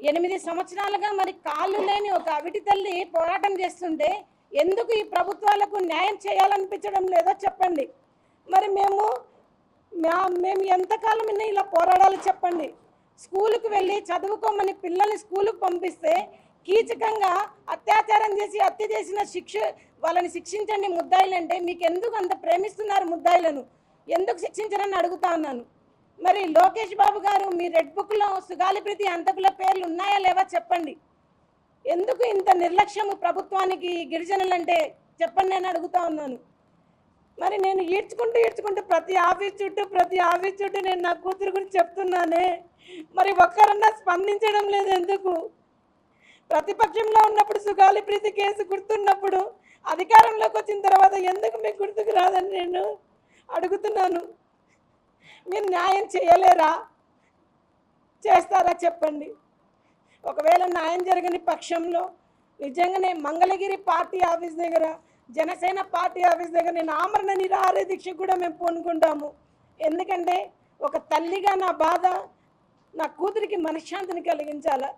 8 సంవత్సరాలుగా మరి కాళ్ళు లేని ఒక అవిటి తల్లి పోరాటం చేస్తుంటే ఎందుకు ఈ ప్రభుత్వాలకు న్యాయం చేయాలనిపించడం లేదో చెప్పండి. మరి మేము ఎంతకాలం ఇలా పోరాడాలి చెప్పండి. స్కూలుకు వెళ్ళి చదువుకోమని పిల్లల్ని స్కూలుకు పంపిస్తే కీచకంగా అత్యాచారం చేసి హత్య చేసిన వాళ్ళని శిక్షించండి ముద్దాయిలంటే మీకు ఎందుకు అంత ప్రేమిస్తున్నారు ముద్దాయిలను? ఎందుకు శిక్షించరని అడుగుతా ఉన్నాను. మరి లోకేష్ బాబు గారు మీ రెడ్ బుక్లో సుగాలి ప్రీతి హంతకుల పేర్లు ఉన్నాయా లేవా చెప్పండి. ఎందుకు ఇంత నిర్లక్ష్యము ప్రభుత్వానికి గిరిజనులంటే చెప్పండి అని అడుగుతా ఉన్నాను. మరి నేను ఈడ్చుకుంటూ ప్రతి ఆఫీస్ చుట్టూ నేను నా కూతురు గురించి చెప్తున్నానే, మరి ఒక్కరన్నా స్పందించడం లేదు ఎందుకు? ప్రతిపక్షంలో ఉన్నప్పుడు సుగాలి ప్రీతి కేసు గుర్తున్నప్పుడు అధికారంలోకి వచ్చిన తర్వాత ఎందుకు మీకు గుర్తుకు రాదని నేను అడుగుతున్నాను. మీరు న్యాయం చేయలేరా? చేస్తారా చెప్పండి. ఒకవేళ న్యాయం జరగని పక్షంలో నిజంగానే మంగళగిరి పార్టీ ఆఫీస్ దగ్గర, జనసేన పార్టీ ఆఫీస్ దగ్గర నేను ఆమరణ నిరాహార దీక్ష కూడా మేము పూనుకుంటాము. ఎందుకంటే ఒక తల్లిగా నా బాధ, నా కూతురికి మనశ్శాంతిని కలిగించాలా.